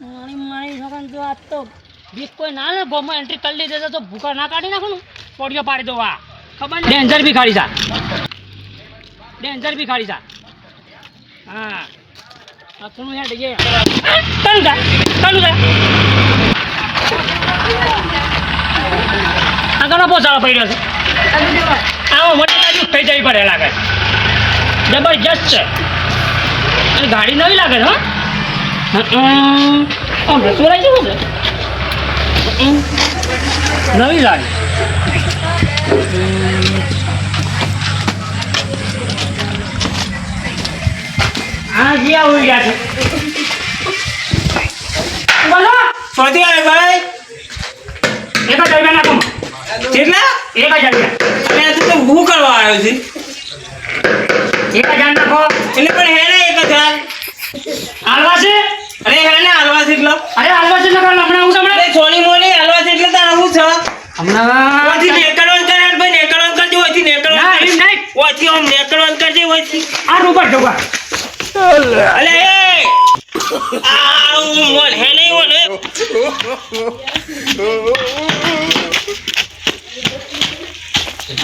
મારી છોકરાને જો આજ તો બીક કોઈ ના ને બોમાં એન્ટ્રી કરી લીધે તો ભૂકા ના કાઢી નાખું ને પોડિયો પાડી દો આ ખબર ને ડેન્જર બી ખાડી જા હા આપણું હેડ ગયા ચાલુ જા આગળ પહોંચાડો પડ્યો છે આવો મોટી બાજુ થઈ જવી પડે લાગે જબરજસ્ત છે અને ગાડી નવી લાગે છે આમ રસોઈ જેવું છે નવી લાગે હા જી આવું ગયા છે બોલો સોધી આવે ભાઈ એક જ જગ્યા નાખો કેટલા એક જ જગ્યા અને તું તો હું કરવા આવ્યો છે એક જ નાખો એટલે પણ હે ને 1000 હાલવા છે અરે હે ને હાલવા છે એટલો અરે હાલવા છે નકર હમણાં હું તમને અરે સોની મોની હાલવા છે એટલે તારા હું છે હમણાં ઓથી નેકળવાનું કરે ભાઈ નેકળવાનું કરજો ઓથી ના નેકળવાનું એમ નહીં ઓથી આમ નેકળવાનું કરજે ઓથી આ રૂપર ઢોકા અલે એ આ મોન હે નહીં ઓને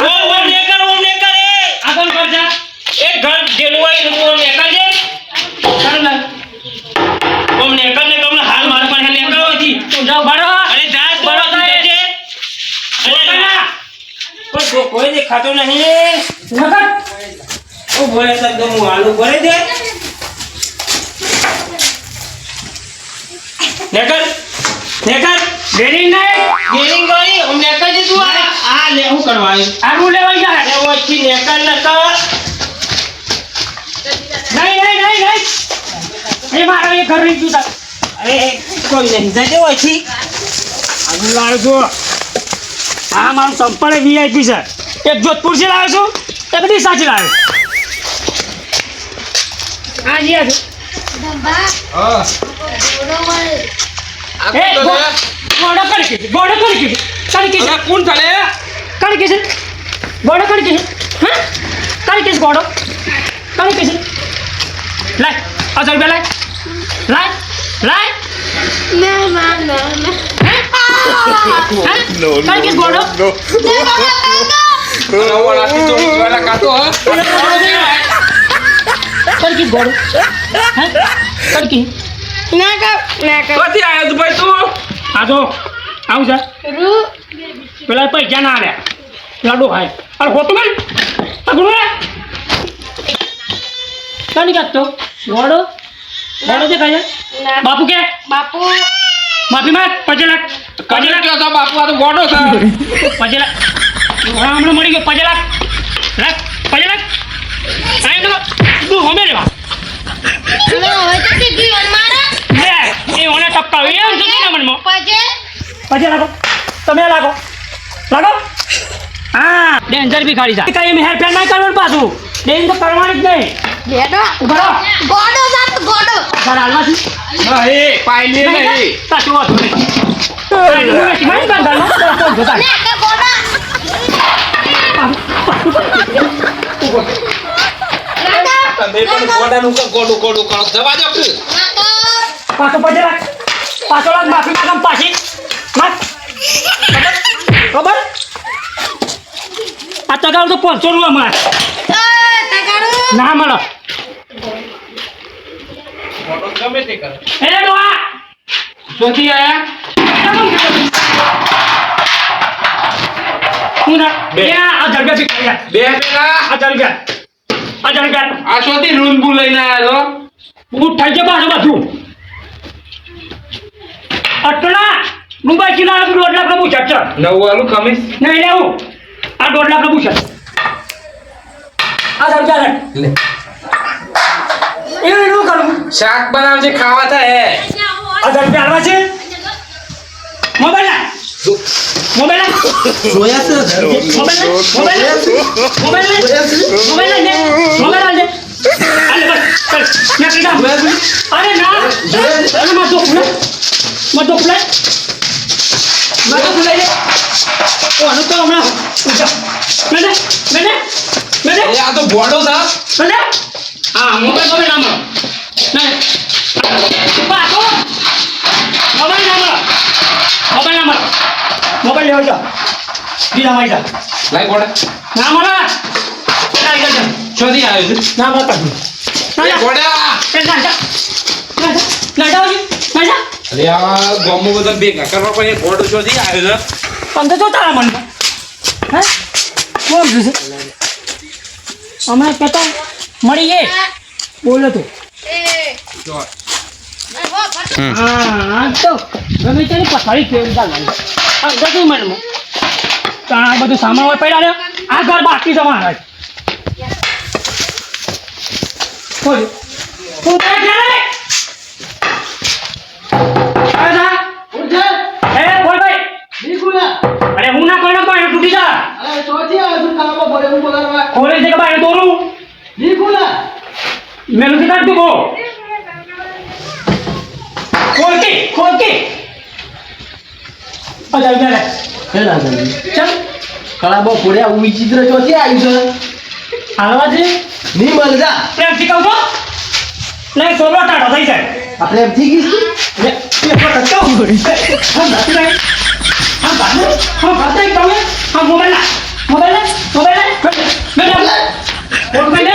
ઓમ નેકળ એ આગળ કરજા એક ઘર જેલું હોય ઓમ નેકળજે ચાલ ઓમ નેકળ ને તમને હાલ માર પર હે નેકળ ઓથી તું જાવ બારો અરે જા બરો બરો થાય. જજે અરે કોઈ દેખાતો નહીં નકર ઓ બોલે તો હું આલુ બોલે દે નેકળ ડેરી નહીં ગેરિંગ ગોળી ઓમ નેકળ જે તું આ લે હું કરવા આવ્યો આ રૂ લેવા જા અરે ઓથી નેકળ ન તો નહીં એ મારા એ ઘર રીતું તા અરે કોઈ નહીં જજે ઓથી આગળ લાવ્યો છું હા મારું સંપર્ક વીઆઈપી છે એક જોધપુરથી લાવ્યો છું એક ડીસાથી લાવ્યો હા જી આ એ ગોડો કરી કે કોણ ચાલે ગોડો કરી કે હા કરી કે ગોડો કરી કે લાય આ ચાલ લાય No, Kali kes bodoh? Kali kes bodoh? Hah? Kali kes? ક્યાંથી આવ્યો તું ભાઈ તું આ તો આવું છે પેલા પૈસા ના આવ્યા લાડુ ખાય અરે હોતું બેન આ ગુરુ કાની કાઢતો ગોડો દેખાય છે બાપુ કે માફી માંગ 5 લાખ બાપુ આ તો ગોડો છે 5 લાખ હા હમણાં મળી ગયો 5 લાખ 5 લાખ સાહેબ તું હોમે લેવા એ ઓને ટપકાવી એમ છે ને મનમાં 5 લાખો તમે લાગો હા ડેન્જર બી ખાડી જા કઈ એમ હેરફેર નહીં કરવાનું પાછું ડેન્જર તો કરવાની જ નહીં ઉભા રહો તારા હાલવાથી ના એ પાઈ લે નહીં તાતું વાતો નહીં મારી બંધાનો તો જોતા તમે પણ ગોડાનું ગોડું કરો જવા દો કે પાછો 5 લાખ માફી માંગમ પાછી માગ ખબર આ તગાર તો 500 રૂપિયા મળે ના મળે ગોડો ગમે તે કરે એ ડોહા શોધી આયા હું ના બે. આ જગ્યા થી ખાઈ બે પેલા આ જગ્યા આ શોધી રૂનબુ લઈને આયા છો હું થઈ જાય પાછો બધું અટલા મુંબઈ કિનારે 1.5 લાખ નું પૂછે નવવાળું ખમીસ નહીં લેવું આ 1.5 લાખ નું પૂછે આ જગ્યા લે એવું એવું કરું શાક બનાવજે ખાવા થાય હે આ જગ્યા હાલવા છે મોબાઈલ ના મોબાઈલ અરે ના મત ફૂલે ઓ અનુ તો હમણાં મેને આ તો ગોડો છે હા મોબાઈલ નામ નહીં પાછો મોબાઈલ લેવો છો બીજા મારી જા લાઈ ગોડા ના મને ના ગયો ચોથી આવ્યો છે ના બતા એ ગોડા ના જાઓ ના જા અરે આ ગોમો બધા ભેગા કરવા પણ એ ગોડો ચોથી આવ્યો છે પણ તો તારા મન હે કોણ છે અમે કહેતા મળીએ બોલો તો હા તો ગમે તેની પથારી કેવી ચાલવાની હા ગયું મનમાં તો આ બધું સામાન હોય પડ્યા ને આ ઘર બાકી છે મારા બોલ તું ત્યાં જાય એ બોલ ભાઈ અરે હું ના કોઈને પાણી તૂટી જા ખોલે છે કે ભાઈ દોરું મેં નથી કાઢતું બો खोल के अजा इधर चल કળા બહુ પડ્યા હું વિચિત્ર ચોથી આવ્યું છે हालवा जी નહીં મળતા प्रेम થી કહું તો નહીં સોબરા ટાઢો થઈ જાય આપણે એમ થઈ ગઈ ये पकड़ता हूं हम बात नहीं हम बात नहीं कम हम मोबाइल ले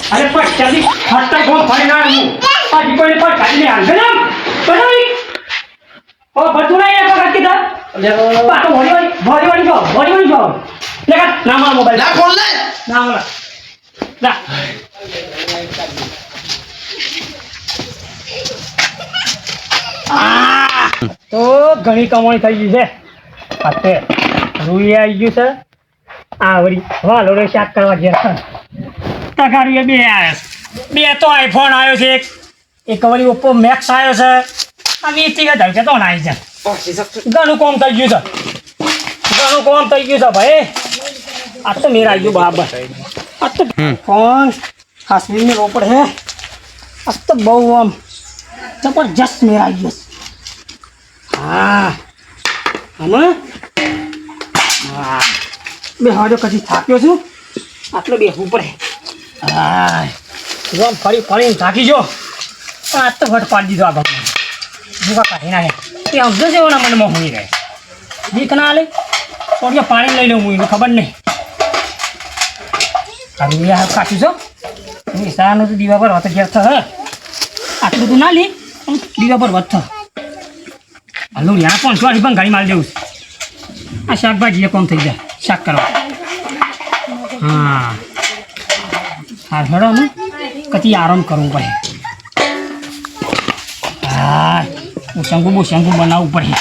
अरे पर जल्दी हटता बहुत भारी ना हूं आज कोई पर काली नहीं आल गलम बनाई ओ बतुना ये पकड़ के था पाटो भरी जाओ लेगा नाम मोबाइल ના ખોલ લે नाम ला તો ઘણી કમાણી થઈ ગઈ છે અત્યારે રૂઈ આવી ગયું છે આ વળી વાલો રે શાક કરવા ગયા તગાડીએ બે આવ્યા બે તો આઈફોન આવ્યો છે એક વળી ઓપ્પો મેક્સ આવ્યો છે આ 20,000 છે તો ના આવી જાય ઘણું કામ થઈ ગયું છે ભાઈ આ તો મેરા આવી ગયું બરાબર આ તો ફોન કાશ્મીરની રોપડ હે આ તો બહુ આમ જબરજસ્ત મેરા આવી ગયો હા હમણાં હા બે હવે કદી થાક્યો છું આટલો બેસવું પડે હા જો ફરીને થાકી જો આ તો ઘટ પાડી દીધો આ ભગવાન ભૂકા કાઢી નાખે એ અમદો છે એના મનમાં હોઈ રહે બીક ના હાલે થોડી પાણી લઈ લઉં હું એને ખબર નહીં હવે યાર કાઢ્યું છો હું સારાનું તો દીવા પર વત ઘેર થશે આટલું બધું ના લે દીવા પર વત થ હલો યાર 500 પણ ગાડી મારી દેવું આ શાકભાજી કોમ થઈ જાય શાક કરવા હા હાર હેડો ને કતી આરામ કરવું પડે હા શંકુ બનાવવું પડે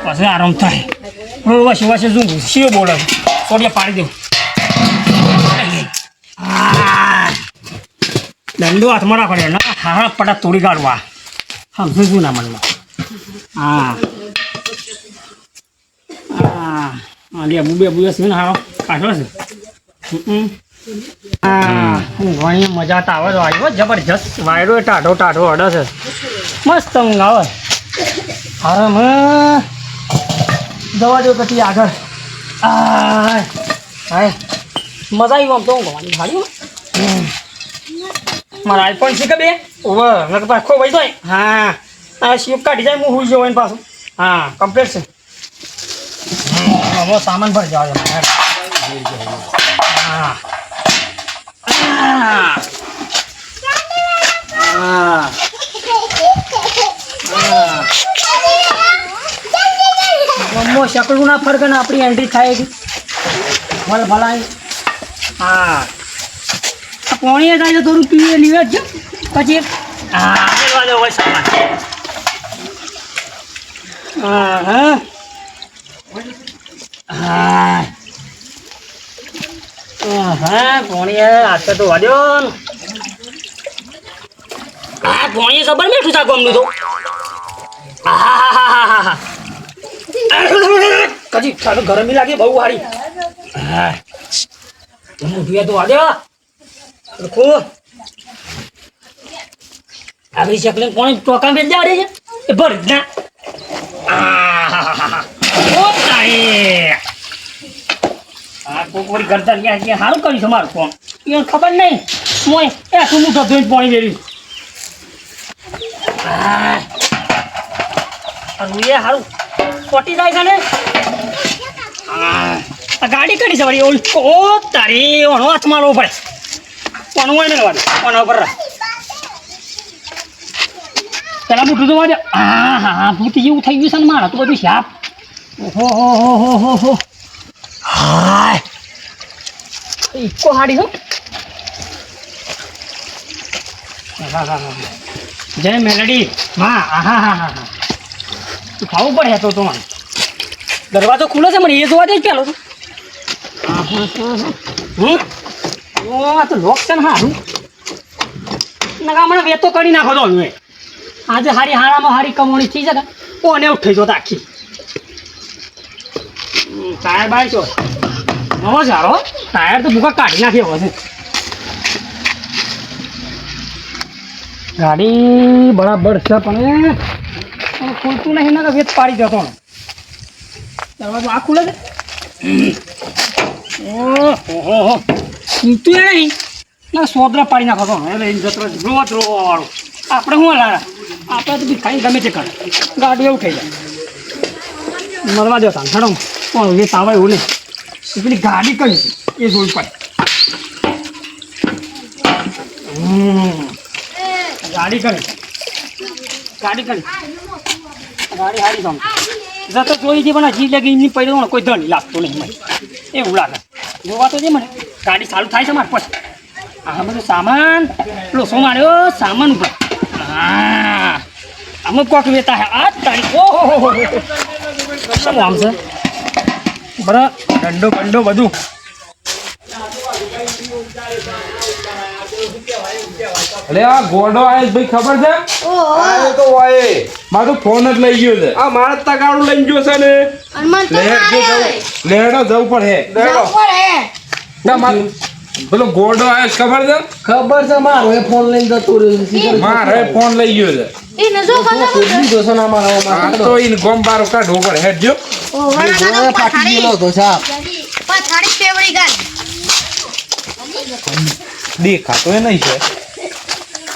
પછી આરામ થાય વસે શું શિવ બોલે થોડી પાડી દેવું હા દંડો હાથમાં રાખો ને હારા પટા તોડી કાઢવા સમજુ છું ના મનમાં હા લેબુ છે ને હારો કાઢો છે હા ઘણી મજા તો આવે તો આવ્યો જબરજસ્ત વાયરો ટાઢો અડે છે મસ્ત ઊંઘ આવે હવે જવા દો પછી આગળ હા મજા આવી આમ તો ઊંઘવાની ભાડ્યું મારા આઈફોન છે કે બે ઓવર નકર પાછો ભાઈ જાય હા આ શિપ કાઢી જાય હું હુઈ જવું એને પાછું હા કમ્પ્લીટ છે હવે સામાન ભરી જવા દે હા મમ્મો શકડું ના ફરકે ને આપણી એન્ટ્રી થાય ભલે ભલા હા પોણીએ થાય તો થોડું પીએ લીવે જ પછી હા હોય સામાન હા પોણીએ આટલે તો વાડ્યો હા પોણીએ સબર મેઠું થા ગમનું તો હા કજી ગરમી લાગે બહુ હારી હા મોઢું તો વાડ્યો ખૂબ આગળ શકલે પોણી ટોકા બેસ જાડે છે એ ભર ના કોકવરી કરતા ગયા સારું કર્યું છે મારું કોણ એને ખબર નહીં મોય એ શું મોટો ધોઈને પાણી વેર્યું એ સારું ખોટી જાય છે ને આ ગાડી કરી છે વળી ઓ તારી ઓનો હાથ મારવો પડે કોનું હોય ને કોના ઉપર પેલા બુટું તો વાજે હા ભૂત જેવું થઈ ગયું છે ને મારા તો બધું શાપ ઓહો હાય ઇકો હાડી હો જય મેલડી હા હા તું ખાવું પડે તો મને દરવાજો ખુલ્લો છે મને એ જોવા દે પેલો આ તો લોક છે ને હારું નકા મને વેતો કરી નાખો તો હવે આજે હારી હારામાં હારી કમોણી થઈ જતા કોને ઉઠી જોતા આખી ટાયર બાય છો નવો સારો ટાયર તો ભૂકા કાઢી નાખી હવે ગાડી બરાબર છે પણ ખુલતું નહીં ને વેત પાડી જતો દરવાજો આ ખુલે છે ઓહો ખુલતું નહીં ના સોદરા પાડી નાખો તો એટલે જતો વાળું આપણે શું લારા આપણે તો બી ખાઈ ગમે તે કરે ગાડી એવું થઈ જાય મળવા દો હેડો પણ વેત આવે એવું નહીં પેલી ગાડી કઈ એ જોઈ પડે ગાડી હારી ગમ જતો જોઈ હતી પણ હજી લગી એમની પહેલું કોઈ ધણી લાગતું નહીં મને એવું લાગે જોવા તો છે મને ગાડી ચાલુ થાય છે મારે પછી આ બધું સામાન લોસો માર્યો સામાન ઉપર હા અમુક કોક વેતા હે આ તારીખ ઓહો શું આમ છે બરાબર દંડો બંડો બધું અરે આ ગોડો આયો ભાઈ ખબર છે આયો તો વાય મારો ફોન જ લઈ ગયો છે આ મારા તગાડું લઈ ગયો છે ને લેડો જવું પડે લેડો ના માર પેલો ગોડો આયો છે ખબર છે મારો એ ફોન લઈને જતો રહ્યો મારે ફોન લઈ ગયો છે એ નજો આ તો ઈન ગોમ બારો કાઢવો પડે હેડજો પાકી ગયેલો તો સાહેબ પછાડી ફેવરી ગાલ દેખાતો એ નહીં છે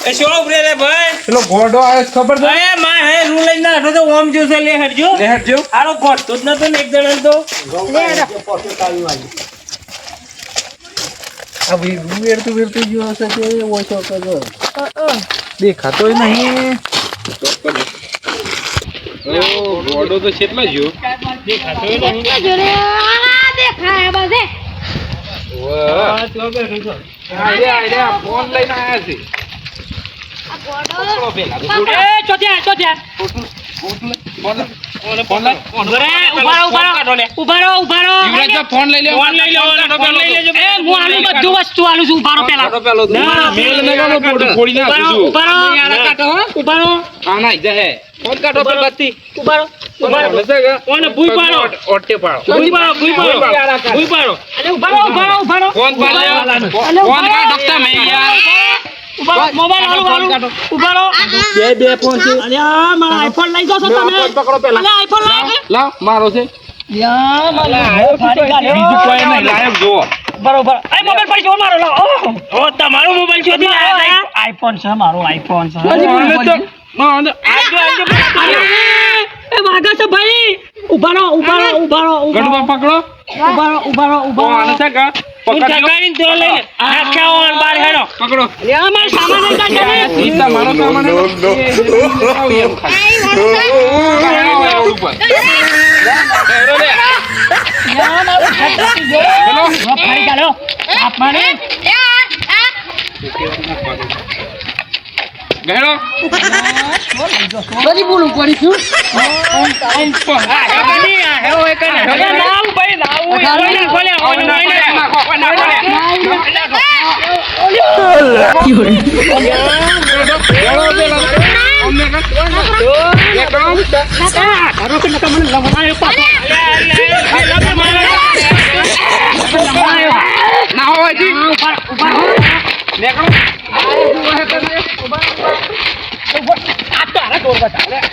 એ શું ઉભરે રે ભાઈ પેલો ગોડો આયો છે ખબર છે અરે માં હે રૂ લઈને નાખો તો ઓમ જોશે લે હટજો લે હેડજો આરો ગોઠતો જ નતો ને એક જણ તો આ ભાઈ વેરતું ગયો હશે કે ઓછો કરો દેખાતો એ નહીં ઓ ગોડો તો કેટલા જ્યો દેખાતો એ નહીં જોરે આ દેખાય બધે આ તો બેઠો છો આયા ફોન લઈને આયા છે આ ગોડો એ ચોથ્યા ફોન લઈ ઉભા રહો યુવરાજ ફોન લઈ લે ફોન લઈ લેજો એ હું આનું બધું વસ્તુ આલું છું ઉભારો પેલા ના મેલ નગાનો ફોટો ફોડી નાખું ઉભારો ઉભારો આ ના જહે ફોન કાઢો પર બત્તી ઉભારો કોને ભૂઈ પાડો ઓટે પાડો ભૂઈ પાડો અરે ઉભારો ફોન પાડો ફોન કાઢો તમે યાર મોબાઈલ હાલો ઉભારો બે ફોન છે અરે આ મારા આઈફોન લઈ જાવ છો તમે પકડો પેલા અરે આઈફોન લાવ લાવ મારો છે યા મારા ફાડી કાઢ્યો બીજું કોઈ નહીં લાયક જુઓ બરોબર એ મોબાઈલ પડી જો મારો લાવ ઓ તમારો મોબાઈલ ચોથી આયા આઈફોન છે મારો આઈફોન છે એ વાગા છે ભાઈ ઉભારો ગડવા પકડો ઉભારો આને છે કા હું ટકાઈને તો લઈને આખા ઓન બાર હેડો પકડો લે મારો સામાન લઈ જા તમે સીતા મારો સામાન યા મારો ફાડી ગયો ફાડી ચાલો આપ મારે ગહેડો બધી બોલું પડી છું ના હોય જી નીકળો આ તો હારા દોર બતા